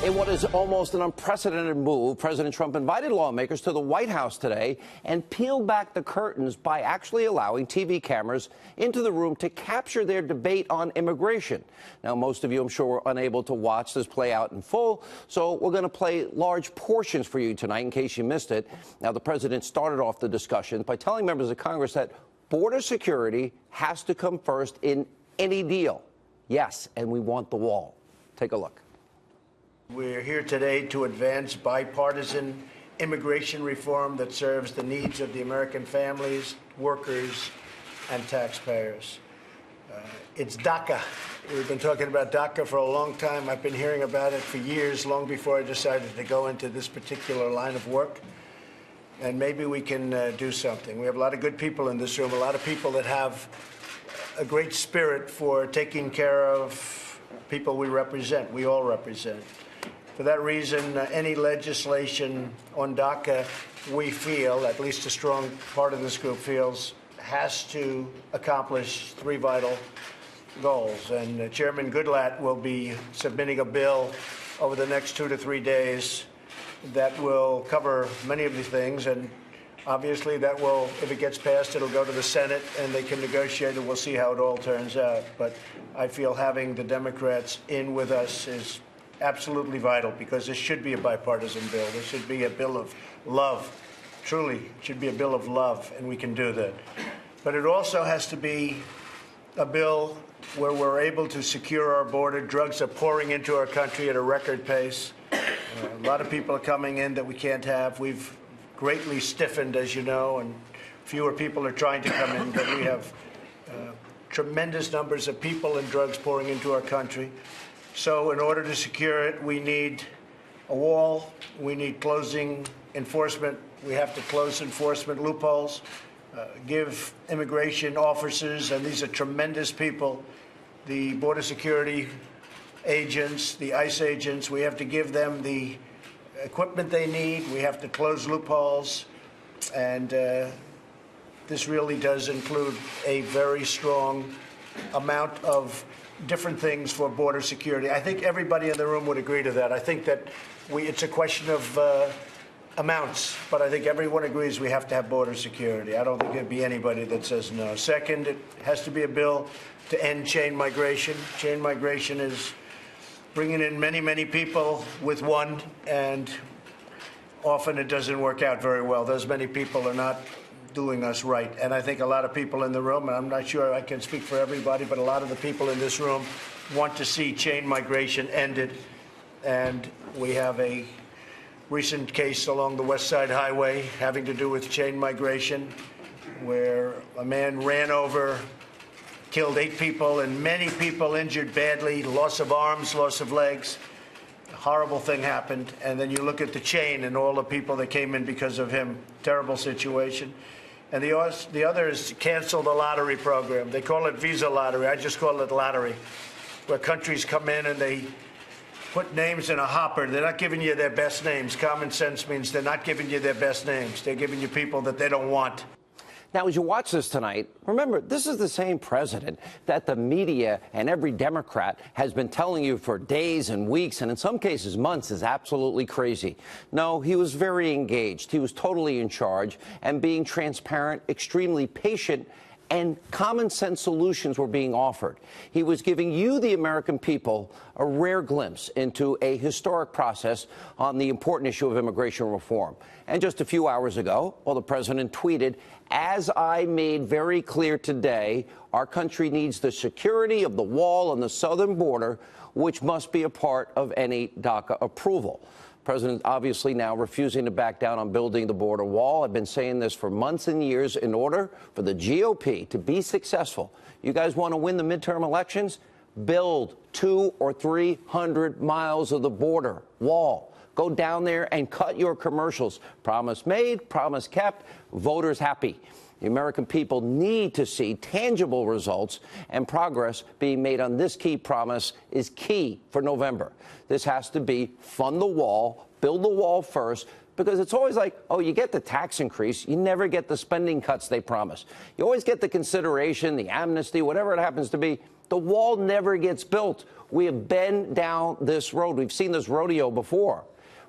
In what is almost an unprecedented move, President Trump invited lawmakers to the White House today and peeled back the curtains by actually allowing TV cameras into the room to capture their debate on immigration. Now, most of you, I'm sure, were unable to watch this play out in full, so we're going to play large portions for you tonight in case you missed it. Now, the president started off the discussion by telling members of Congress that border security has to come first in any deal. Yes, and we want the wall. Take a look. We're here today to advance bipartisan immigration reform that serves the needs of the American families, workers, and taxpayers. It's DACA. We've been talking about DACA for a long time. I've been hearing about it for years, long before I decided to go into this particular line of work. And maybe we can do something. We have a lot of good people in this room, a lot of people that have a great spirit for taking care of people we represent, we all represent. For that reason, any legislation on DACA, we feel, at least a strong part of this group feels, has to accomplish three vital goals. And Chairman Goodlatte will be submitting a bill over the next 2 to 3 days that will cover many of the things. And obviously that will, if it gets passed, it'll go to the Senate and they can negotiate and we'll see how it all turns out. But I feel having the Democrats in with us is absolutely vital, because this should be a bipartisan bill. This should be a bill of love. Truly, it should be a bill of love, and we can do that. But it also has to be a bill where we're able to secure our border. Drugs are pouring into our country at a record pace. A lot of people are coming in that we can't have. We've greatly stiffened, as you know, and fewer people are trying to come in, but we have tremendous numbers of people and drugs pouring into our country. So in order to secure it, we need a wall. We need closing enforcement. We have to close enforcement loopholes, give immigration officers, and these are tremendous people, the border security agents, the ICE agents, we have to give them the equipment they need. We have to close loopholes. And this really does include a very strong amount of different things for border security. I think everybody in the room would agree to that. I think that it's a question of amounts, but I think everyone agrees we have to have border security. I don't think there'd be anybody that says no. Second, it has to be a bill to end chain migration. Chain migration is bringing in many, many people with one, and often it doesn't work out very well. Those many people are not doing us right. And I think a lot of people in the room, and I'm not sure I can speak for everybody, but a lot of the people in this room want to see chain migration ended. And we have a recent case along the West Side Highway having to do with chain migration, where a man ran over, killed 8 people, and many people injured badly, loss of arms, loss of legs. A horrible thing happened. And then you look at the chain and all the people that came in because of him. Terrible situation. And the other is to cancel the lottery program. They call it visa lottery. I just call it lottery, where countries come in and they put names in a hopper. They're not giving you their best names. Common sense means they're not giving you their best names. They're giving you people that they don't want. Now, as you watch this tonight, remember, this is the same president that the media and every Democrat has been telling you for days and weeks, and in some cases months, is absolutely crazy. No, he was very engaged. He was totally in charge and being transparent, extremely patient, and common sense solutions were being offered. He was giving you, the American people, a rare glimpse into a historic process on the important issue of immigration reform. And just a few hours ago, well, the president tweeted, "As I made very clear today, our country needs the security of the wall on the southern border, which must be a part of any DACA approval." President obviously now refusing to back down on building the border wall. I've been saying this for months and years. In order for the GOP to be successful, you guys want to win the midterm elections? Build 200 or 300 miles of the border wall. Go down there and cut your commercials. Promise made, promise kept, voters happy. The American people need to see tangible results, and progress being made on this key promise is key for November. This has to be fund the wall, build the wall first, because it's always like, oh, you get the tax increase, you never get the spending cuts they promise. You always get the consideration, the amnesty, whatever it happens to be. The wall never gets built. We have been down this road. We've seen this rodeo before.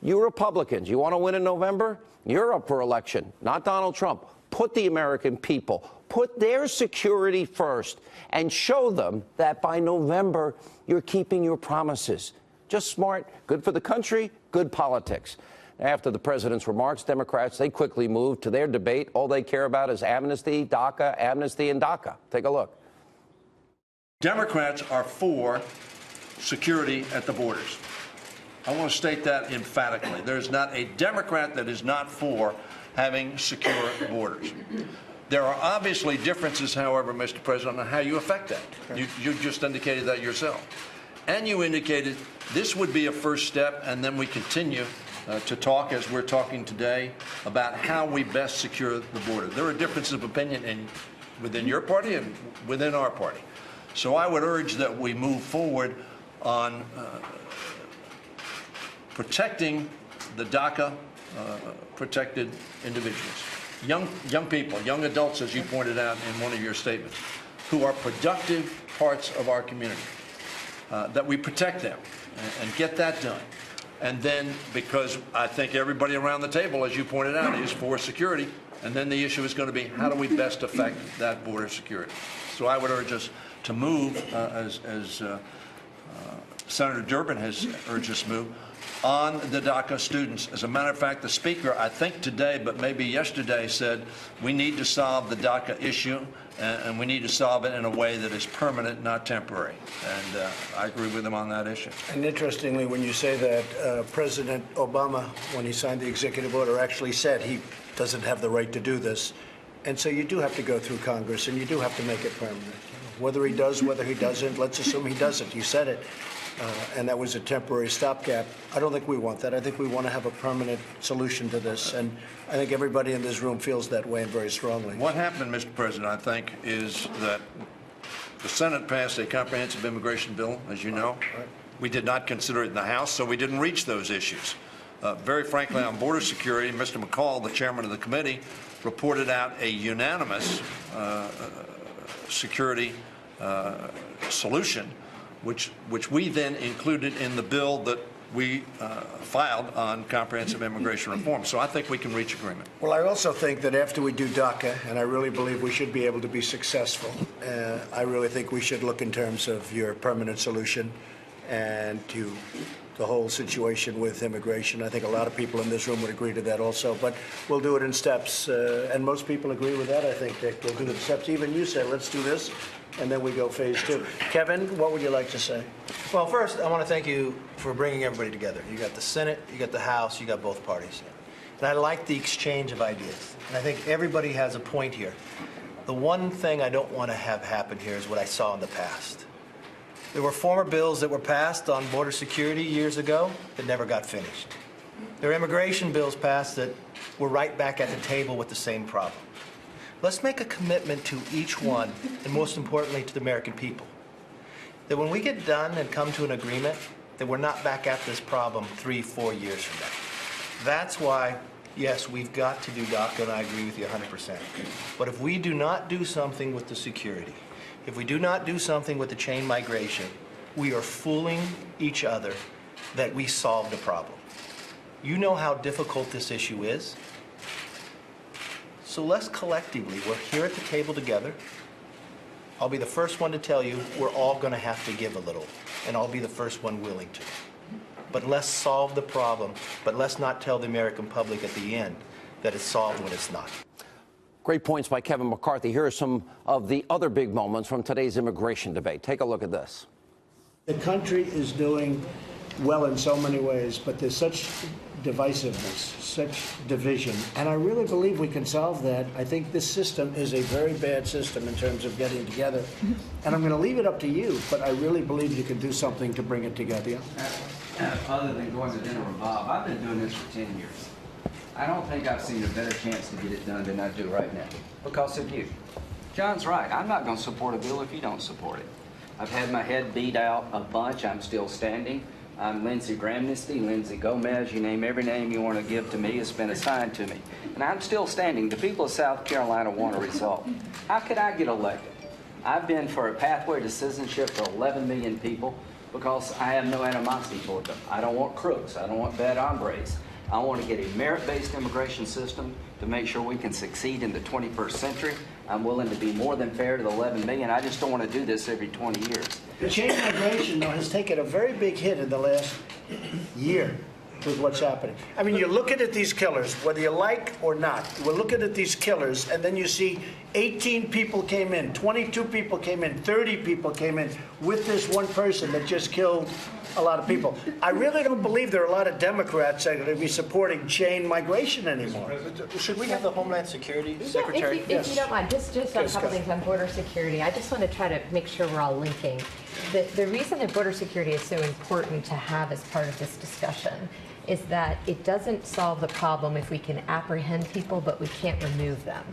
You Republicans, you want to win in November? You're up for election, not Donald Trump. Put the American people, put their security first, and show them that by November, you're keeping your promises. Just smart, good for the country, good politics. After the president's remarks, Democrats, they quickly moved to their debate. All they care about is amnesty, DACA, amnesty, and DACA. Take a look. Democrats are for security at the borders. I want to state that emphatically. There's not a Democrat that is not for having secure borders. There are obviously differences, however, Mr. President, on how you affect that. You just indicated that yourself. And you indicated this would be a first step, and then we continue to talk, as we're talking today, about how we best secure the border. There are differences of opinion within your party and within our party. So I would urge that we move forward on protecting the DACA protected individuals. Young people, young adults, as you pointed out in one of your statements, who are productive parts of our community, that we protect them and get that done. And then, because I think everybody around the table, as you pointed out, is for security, and then the issue is going to be how do we best affect that border security. So I would urge us to move, as Senator Durbin has urged us to move, on the DACA students. As a matter of fact, the Speaker, I think today, but maybe yesterday, said we need to solve the DACA issue, and we need to solve it in a way that is permanent, not temporary. And I agree with him on that issue. And interestingly, when you say that, President Obama, when he signed the executive order, actually said he doesn't have the right to do this. And so you do have to go through Congress, and you do have to make it permanent. Whether he does, whether he doesn't, let's assume he doesn't. You said it. And that was a temporary stopgap. I don't think we want that. I think we want to have a permanent solution to this. And I think everybody in this room feels that way and very strongly. What happened, Mr. President, I think, is that the Senate passed a comprehensive immigration bill, as you know. Right. We did not consider it in the House, so we didn't reach those issues. Very frankly, on border security, Mr. McCall, the chairman of the committee, reported out a unanimous security solution, which we then included in the bill that we filed on comprehensive immigration reform. So I think we can reach agreement. Well, I also think that after we do DACA, and I really believe we should be able to be successful, I really think we should look in terms of your permanent solution and to the whole situation with immigration. I think a lot of people in this room would agree to that also, but we'll do it in steps. And most people agree with that, I think, Dick. We'll do it in steps. Even you say, let's do this, and then we go phase two. Kevin, what would you like to say? Well, first, I want to thank you for bringing everybody together. You got the Senate, you got the House, you got both parties. And I like the exchange of ideas. And I think everybody has a point here. The one thing I don't want to have happen here is what I saw in the past. There were former bills that were passed on border security years ago that never got finished. There were immigration bills passed that were right back at the table with the same problem. Let's make a commitment to each one, and most importantly to the American people, that when we get done and come to an agreement, that we're not back at this problem 3-4 years from now. That's why, yes, we've got to do DACA, and I agree with you 100%. But if we do not do something with the security, if we do not do something with the chain migration, we are fooling each other that we solved the problem. You know how difficult this issue is. So let's collectively, we're here at the table together. I'll be the first one to tell you we're all going to have to give a little, and I'll be the first one willing to. But let's solve the problem, but let's not tell the American public at the end that it's solved when it's not. Great points by Kevin McCarthy. Here are some of the other big moments from today's immigration debate. Take a look at this. The country is doing well in so many ways, but there's such divisiveness, such division, and I really believe we can solve that. I think this system is a very bad system in terms of getting together, and I'm going to leave it up to you, but I really believe you can do something to bring it together. Other than going to dinner with Bob, I've been doing this for 10 years. I don't think I've seen a better chance to get it done than I do right now because of you. John's right. I'm not going to support a bill if you don't support it. I've had my head beat out a bunch. I'm still standing. I'm Lindsey Gramnesty, Lindsey Gomez. You name every name you want to give to me has been assigned to me. And I'm still standing. The people of South Carolina want a result. How could I get elected? I've been for a pathway to citizenship for 11 million people because I have no animosity toward them. I don't want crooks. I don't want bad hombres. I want to get a merit-based immigration system to make sure we can succeed in the 21st century. I'm willing to be more than fair to the 11 million. I just don't want to do this every 20 years. The chain migration, though, has taken a very big hit in the last year with what's happening. I mean, you're looking at these killers, whether you like or not. We're looking at these killers, and then you see 18 people came in, 22 people came in, 30 people came in with this one person that just killed a lot of people. I really don't believe there are a lot of Democrats that are going to be supporting chain migration anymore. Should we have the Homeland Security Secretary? If you don't mind, just a couple things on border security. I just want to try to make sure we're all linking. The reason that border security is so important to have as part of this discussion is that it doesn't solve the problem if we can apprehend people, but we can't remove them.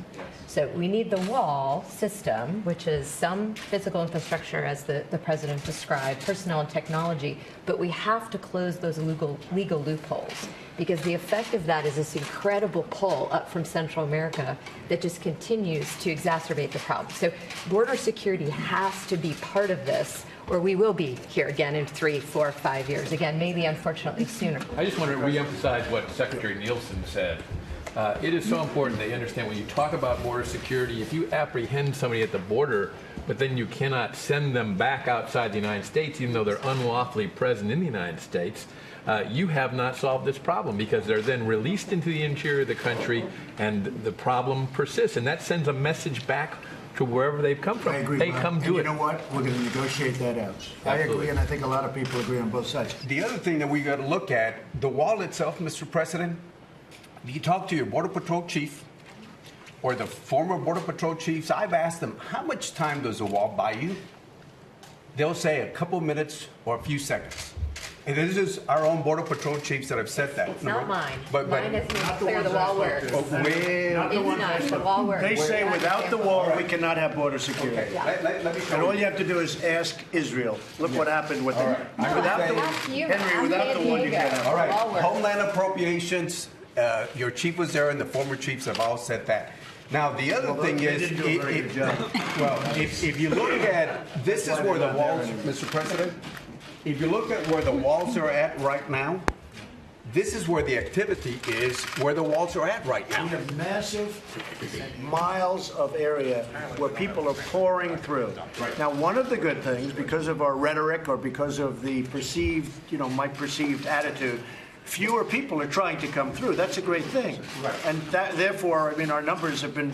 So we need the wall system, which is some physical infrastructure, as the president described, personnel and technology, but we have to close those legal loopholes, because the effect of that is this incredible pull up from Central America that just continues to exacerbate the problem. So border security has to be part of this, or we will be here again in 3, 4, 5 years. Again, maybe unfortunately sooner. I just want to reemphasize what Secretary Nielsen said. It is so important they understand when you talk about border security, if you apprehend somebody at the border, but then you cannot send them back outside the United States, even though they're unlawfully present in the United States, you have not solved this problem, because they're then released into the interior of the country and the problem persists. And that sends a message back to wherever they've come from. I agree, they Bob. come And do you it. know what? We're going to negotiate that out. I agree, and I think a lot of people agree on both sides. The other thing that we got to look at, the wall itself, Mr. President, you talk to your Border Patrol chief or the former Border Patrol chiefs, I've asked them, how much time does the wall buy you? They'll say a couple minutes or a few seconds. And this is our own Border Patrol chiefs that have said that. It's not mine. But Mine is not clear the wall works. well, It's not. The wall works. They say without the wall, we cannot have border security. okay, let me show And all you. you have to do is ask Israel. Look what happened with them. I would say- Ask you. Henry, Ask without the San wall, you Diego. can't have- All right, The wall works. Homeland Appropriations, your chief was there and the former chiefs have all said that. Now, the other thing they is, didn't do a very good job. well, if you look at, this is where the walls, Mr. President, if you look at where the walls are at right now, this is where the activity is, where the walls are at right now. We have massive miles of area where people are pouring through. Now, one of the good things, because of our rhetoric or because of the perceived, my perceived attitude, fewer people are trying to come through. That's a great thing. Right. And therefore, I mean, our numbers have been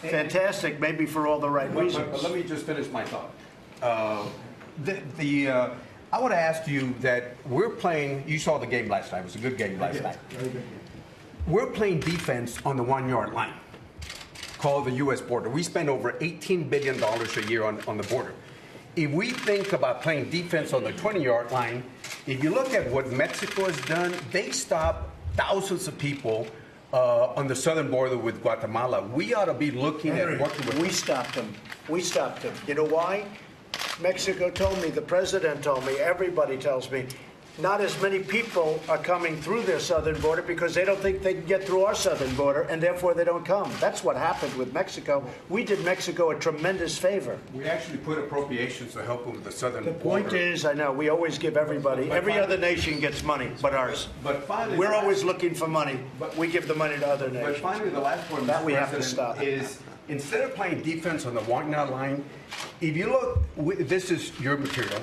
fantastic, maybe for all the right But reasons. let me just finish my thought. I want to ask you that we're playing, you saw the game last night, it was a good game last night. We're playing defense on the 1 yard line, called the U.S. border. We spend over $18 billion a year on the border. If we think about playing defense on the 20-yard line, if you look at what Mexico has done, they stopped thousands of people on the southern border with Guatemala. We ought to be looking Henry, at working with we stopped them. We stopped them. You know why? Mexico told me, the president told me, everybody tells me, not as many people are coming through their southern border because they don't think they can get through our southern border, and therefore they don't come. That's what happened with Mexico. We did Mexico a tremendous favor. We actually put appropriations to help them with the southern The border. point is, I know, we always give everybody, every other nation gets money but ours. But finally, We're always looking for money, but we give the money to other But nations. finally, the last one, That Mr. we have to President, stop. is instead of playing defense on the 1 yard line, if you look, this is your material.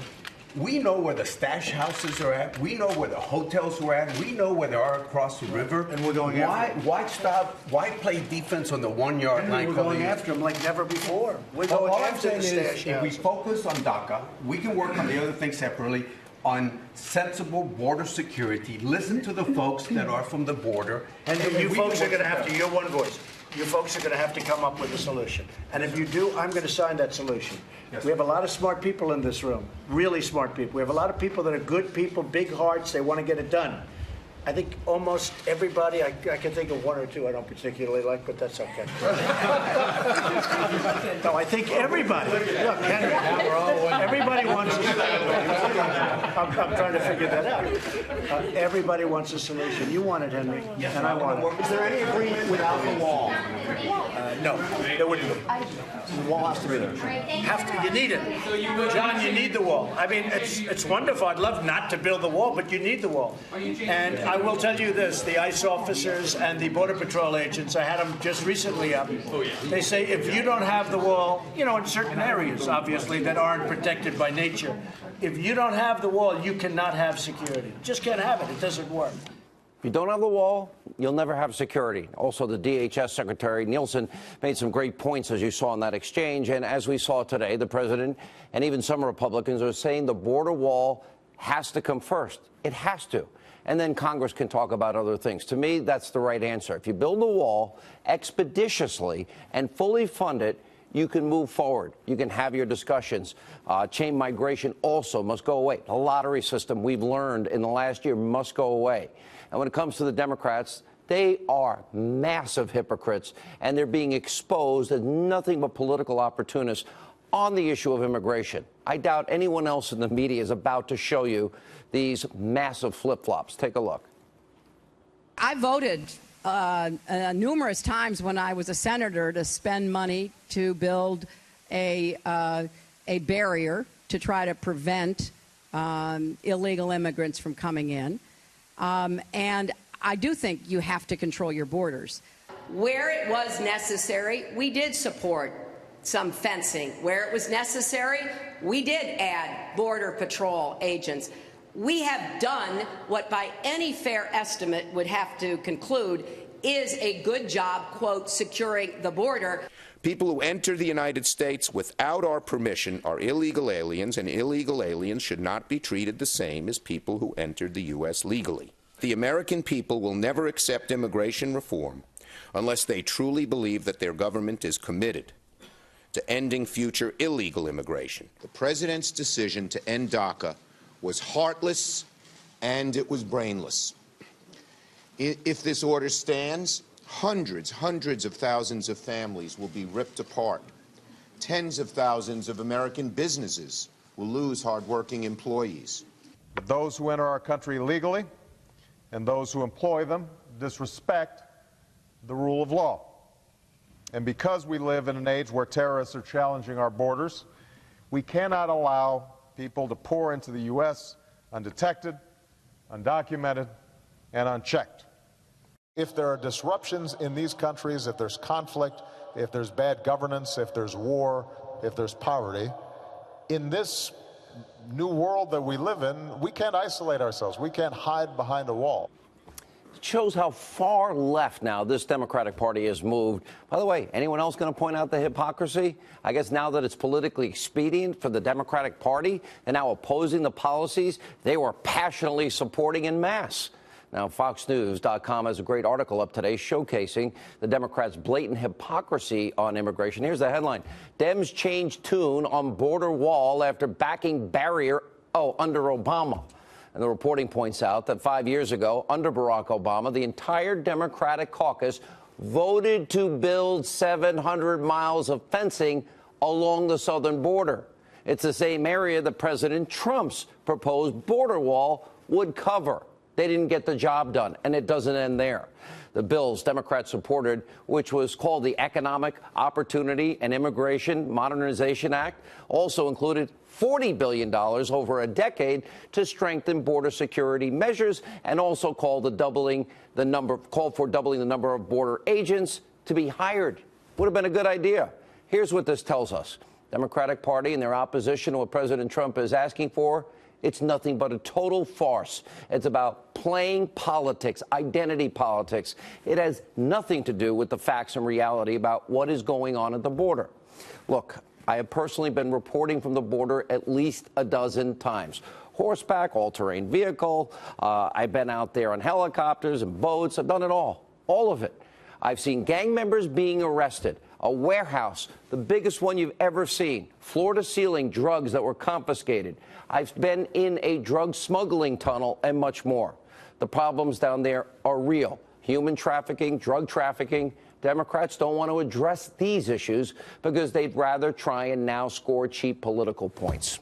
We know where the stash houses are at. We know where the hotels are at. We know where they are across the river. And we're going after them. Why stop? Why play defense on the 1 yard Henry, line? we're going after them like never before. We're going All I'm after the saying stash is, if we houses. focus on DACA, we can work on the other things separately. On sensible border security, listen to the folks that are from the border. And then you we folks can are going to work have to, together. you're one voice. You folks are going to have to come up with a solution. And if you do, I'm going to sign that solution. Yes. We have a lot of smart people in this room, really smart people. We have a lot of people that are good people, big hearts, they want to get it done. I think almost everybody, I can think of one or two I don't particularly like, but that's okay. No, I think everybody. Look, Henry, everybody wants a solution. I'm trying to figure that out. Everybody wants a solution. You want it, Henry, and I want it. Is there any agreement without the wall? No, there wouldn't be. The wall has to be there. You need it. John, you need the wall. I mean, it's wonderful. I'd love not to build the wall, but you need the wall. And I will tell you this, the ICE officers and the Border Patrol agents, I had them just recently up. They say if you don't have the wall, you know, in certain areas, obviously, that aren't protected by nature, if you don't have the wall, you cannot have security. Just can't have it. It doesn't work. If you don't have the wall, you'll never have security. Also, the DHS Secretary Nielsen made some great points, as you saw in that exchange. And as we saw today, the president and even some Republicans are saying the border wall has to come first. It has to. And then Congress can talk about other things. To me, that's the right answer. If you build the wall expeditiously and fully fund it, you can move forward. You can have your discussions. Chain migration also must go away. The lottery system, we've learned in the last year, must go away. And when it comes to the Democrats, they are massive hypocrites, and they're being exposed as nothing but political opportunists on the issue of immigration. I doubt anyone else in the media is about to show you these massive flip-flops. Take a look. I voted numerous times when I was a senator to spend money to build a barrier to try to prevent illegal immigrants from coming in. And I do think you have to control your borders. Where it was necessary, we did support some fencing. Where it was necessary, we did add Border Patrol agents. We have done what by any fair estimate would have to conclude is a good job, quote, securing the border. People who enter the United States without our permission are illegal aliens, and illegal aliens should not be treated the same as people who entered the U.S. legally. The American people will never accept immigration reform unless they truly believe that their government is committed to ending future illegal immigration. The president's decision to end DACA was heartless and it was brainless. If this order stands, hundreds of thousands of families will be ripped apart. Tens of thousands of American businesses will lose hardworking employees. Those who enter our country illegally and those who employ them disrespect the rule of law. And because we live in an age where terrorists are challenging our borders, we cannot allow people to pour into the U.S. undetected, undocumented, and unchecked. If there are disruptions in these countries, if there's conflict, if there's bad governance, if there's war, if there's poverty, in this new world that we live in, we can't isolate ourselves. We can't hide behind a wall. It shows how far left now this Democratic Party has moved. By the way, anyone else going to point out the hypocrisy? I guess now that it's politically expedient for the Democratic Party and now opposing the policies they were passionately supporting en masse. Now, FoxNews.com has a great article up today showcasing the Democrats' blatant hypocrisy on immigration. Here's the headline. Dems change tune on border wall after backing barrier, under Obama. And the reporting points out that 5 years ago, under Barack Obama, the entire Democratic caucus voted to build 700 miles of fencing along the southern border. It's the same area that President Trump's proposed border wall would cover. They didn't get the job done, and it doesn't end there. The bills Democrats supported, which was called the Economic Opportunity and Immigration Modernization Act, also included $40 billion over a decade to strengthen border security measures, and also called for doubling the number of border agents to be hired. Would have been a good idea. Here's what this tells us. Democratic Party and their opposition to what President Trump is asking for, it's nothing but a total farce. It's about playing politics, identity politics. It has nothing to do with the facts and reality about what is going on at the border. Look, I have personally been reporting from the border at least a dozen times. Horseback, all-terrain vehicle. I've been out there on helicopters and boats. I've done it all of it. I've seen gang members being arrested. A warehouse, the biggest one you've ever seen, floor-to-ceiling drugs that were confiscated. I've been in a drug smuggling tunnel and much more. The problems down there are real. Human trafficking, drug trafficking. Democrats don't want to address these issues because they'd rather try and now score cheap political points.